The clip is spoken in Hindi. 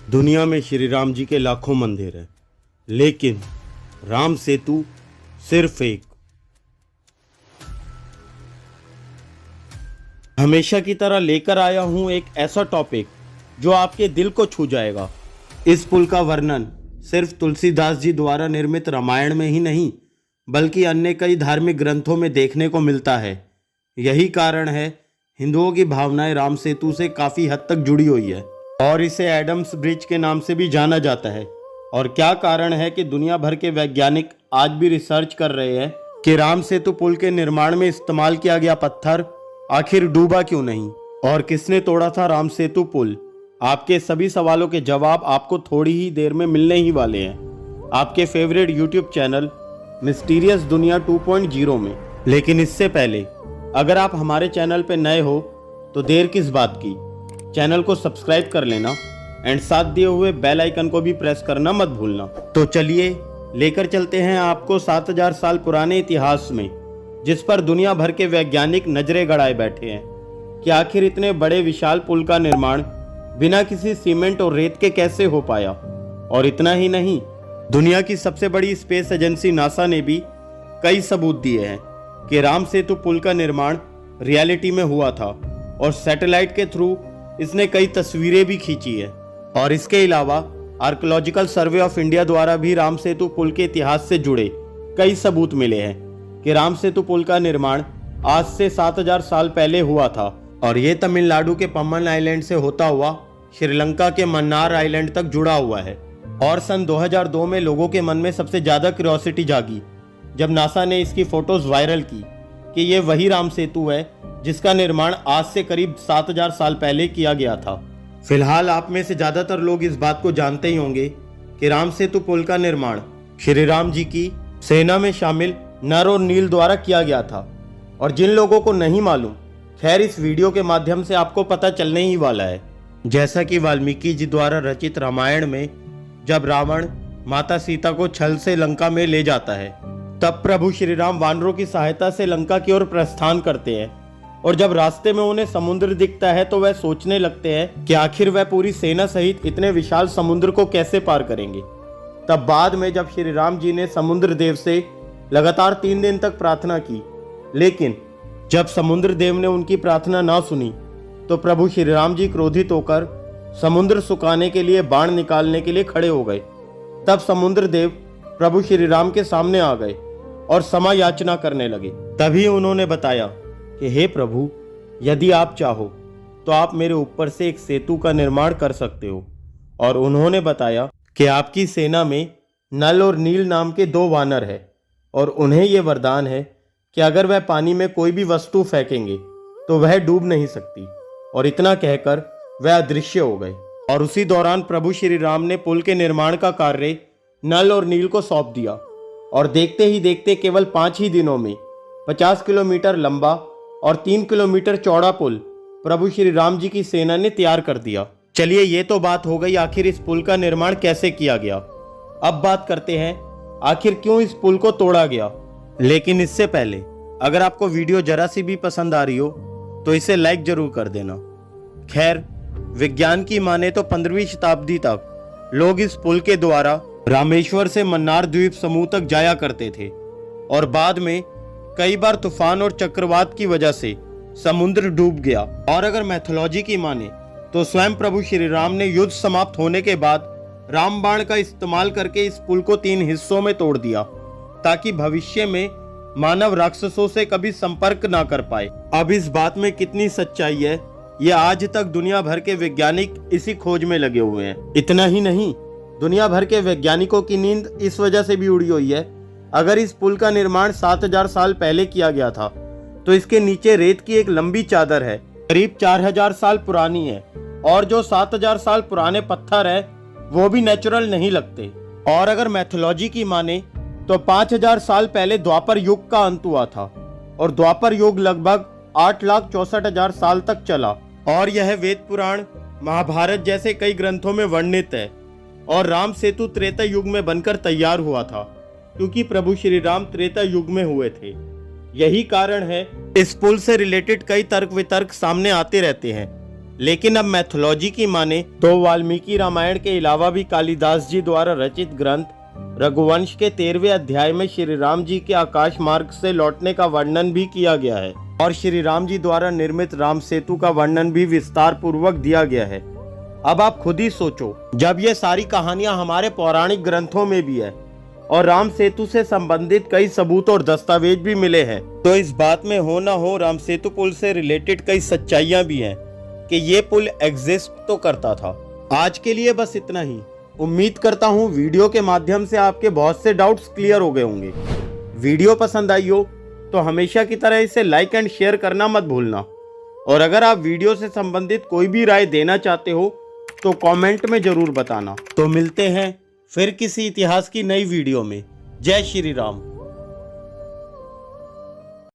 दुनिया में श्री राम जी के लाखों मंदिर हैं, लेकिन राम सेतु सिर्फ एक। हमेशा की तरह लेकर आया हूं एक ऐसा टॉपिक जो आपके दिल को छू जाएगा। इस पुल का वर्णन सिर्फ तुलसीदास जी द्वारा निर्मित रामायण में ही नहीं, बल्कि अन्य कई धार्मिक ग्रंथों में देखने को मिलता है। यही कारण है हिंदुओं की भावनाएं राम सेतु से काफ़ी हद तक जुड़ी हुई है और इसे एडम्स ब्रिज के नाम से भी जाना जाता है। और क्या कारण है कि दुनिया भर के वैज्ञानिक आज भी रिसर्च कर रहे हैं कि राम सेतु पुल के निर्माण में इस्तेमाल किया गया पत्थर आखिर डूबा क्यों नहीं और किसने तोड़ा था राम सेतु पुल। आपके सभी सवालों के जवाब आपको थोड़ी ही देर में मिलने ही वाले हैं आपके फेवरेट यूट्यूब चैनल मिस्टीरियस दुनिया 2.0 में। लेकिन इससे पहले अगर आप हमारे चैनल पर नए हो तो देर किस बात की, चैनल को सब्सक्राइब कर लेना एंड साथ दिए हुए बेल आइकन को भी प्रेस करना मत भूलना। तो चलिए लेकर चलते हैं आपको 7000 साल पुराने इतिहास में, जिस पर दुनिया भर के वैज्ञानिक नजरें गड़ाए बैठे हैं कि आखिर इतने बड़े विशाल पुल का निर्माण बिना किसी सीमेंट और रेत के कैसे हो पाया। और इतना ही नहीं, दुनिया की सबसे बड़ी स्पेस एजेंसी नासा ने भी कई सबूत दिए हैं कि राम सेतु पुल का निर्माण रियलिटी में हुआ था और सैटेलाइट के थ्रू इसने कई तस्वीरें भी खींची है। और इसके अलावा आर्कियोलॉजिकल सर्वे ऑफ इंडिया द्वारा भी राम सेतु पुल के इतिहास से जुड़े कई सबूत मिले हैं कि राम सेतु पुल का निर्माण आज से 7000 साल पहले हुआ था और ये तमिलनाडु के पम्बन आइलैंड से होता हुआ श्रीलंका के मन्नार आइलैंड तक जुड़ा हुआ है। और सन 2002 में लोगों के मन में सबसे ज्यादा क्यूरियोसिटी जागी जब नासा ने इसकी फोटोज वायरल की कि ये वही राम सेतु है जिसका निर्माण आज से करीब 7000 साल पहले किया गया था। फिलहाल आप में से ज्यादातर लोग इस बात को जानते ही होंगे कि राम सेतु पुल का निर्माण श्री राम जी की सेना में शामिल नर और नील द्वारा किया गया था। और जिन लोगों को नहीं मालूम, खैर इस वीडियो के माध्यम से आपको पता चलने ही वाला है। जैसा कि वाल्मीकि जी द्वारा रचित रामायण में जब रावण माता सीता को छल से लंका में ले जाता है, तब प्रभु श्री राम वानरों की सहायता से लंका की ओर प्रस्थान करते हैं। और जब रास्ते में उन्हें समुद्र दिखता है तो वह सोचने लगते हैं कि आखिर वह पूरी सेना सहित इतने विशाल समुद्र को कैसे पार करेंगे। तब बाद में जब श्री राम जी ने समुद्र देव से लगातार 3 दिन तक प्रार्थना की, लेकिन जब समुद्र देव ने उनकी प्रार्थना ना सुनी तो प्रभु श्री राम जी क्रोधित होकर समुद्र सुखाने के लिए बाण निकालने के लिए खड़े हो गए। तब समुद्र देव प्रभु श्री राम के सामने आ गए और क्षमा याचना करने लगे। तभी उन्होंने बताया कि हे प्रभु, यदि आप चाहो तो आप मेरे ऊपर से एक सेतु का निर्माण कर सकते हो। और उन्होंने बताया कि आपकी सेना में नल और नील नाम के 2 वानर है और उन्हें यह वरदान है कि अगर वह पानी में कोई भी वस्तु फेंकेंगे तो वह डूब नहीं सकती। और इतना कहकर वह अदृश्य हो गए। और उसी दौरान प्रभु श्री राम ने पुल के निर्माण का कार्य नल और नील को सौंप दिया और देखते ही देखते केवल 5 ही दिनों में 50 किलोमीटर लंबा और 3 किलोमीटर चौड़ा पुल प्रभु श्री राम जी की सेना ने तैयार कर दिया। चलिए ये तो बात हो गई आखिर इस पुल का निर्माण कैसे किया गया। अब बात करते हैं आखिर क्यों इस पुल को तोड़ा गया। लेकिन इससे पहले अगर आपको वीडियो जरा सी भी पसंद आ रही हो तो इसे लाइक जरूर कर देना। खैर विज्ञान की माने तो 15वीं शताब्दी तक लोग इस पुल के द्वारा रामेश्वर से मन्नार द्वीप समूह तक जाया करते थे और बाद में कई बार तूफान और चक्रवात की वजह से समुद्र डूब गया। और अगर मैथोलॉजी की माने तो स्वयं प्रभु श्री राम ने युद्ध समाप्त होने के बाद रामबाण का इस्तेमाल करके इस पुल को 3 हिस्सों में तोड़ दिया ताकि भविष्य में मानव राक्षसों से कभी संपर्क ना कर पाए। अब इस बात में कितनी सच्चाई है ये आज तक दुनिया भर के वैज्ञानिक इसी खोज में लगे हुए हैं। इतना ही नहीं, दुनिया भर के वैज्ञानिकों की नींद इस वजह से भी उड़ी हुई है। अगर इस पुल का निर्माण 7000 साल पहले किया गया था तो इसके नीचे रेत की एक लंबी चादर है, करीब 4000 साल पुरानी है। और जो 7000 साल पुराने पत्थर है वो भी नेचुरल नहीं लगते। और अगर मैथोलॉजी की माने तो 5000 साल पहले द्वापर युग का अंत हुआ था और द्वापर युग लगभग 8,64,000 साल तक चला। और यह वेद पुराण, महाभारत जैसे कई ग्रंथों में वर्णित है। और राम सेतु त्रेता युग में बनकर तैयार हुआ था क्योंकि प्रभु श्री राम त्रेता युग में हुए थे। यही कारण है इस पुल से रिलेटेड कई तर्क वितर्क सामने आते रहते हैं लेकिन अब मैथोलॉजी की माने तो वाल्मीकि रामायण के अलावा भी कालिदास जी द्वारा रचित ग्रंथ रघुवंश के 13वें अध्याय में श्री राम जी के आकाश मार्ग से लौटने का वर्णन भी किया गया है और श्री राम जी द्वारा निर्मित राम सेतु का वर्णन भी विस्तार पूर्वक दिया गया है। अब आप खुद ही सोचो, जब ये सारी कहानियां हमारे पौराणिक ग्रंथों में भी है और राम सेतु से संबंधित कई सबूत और दस्तावेज भी मिले हैं, तो इस बात में हो ना हो राम सेतु पुल से रिलेटेड कई सच्चाइयां भी हैं कि ये पुल एग्जिस्ट तो करता था। आज के लिए बस इतना ही। उम्मीद करता हूँ वीडियो के माध्यम से आपके बहुत से डाउट्स क्लियर हो गए होंगे। वीडियो पसंद आई हो तो हमेशा की तरह इसे लाइक एंड शेयर करना मत भूलना, और अगर आप वीडियो से संबंधित कोई भी राय देना चाहते हो तो कमेंट में जरूर बताना। तो मिलते हैं फिर किसी इतिहास की नई वीडियो में। जय श्री राम।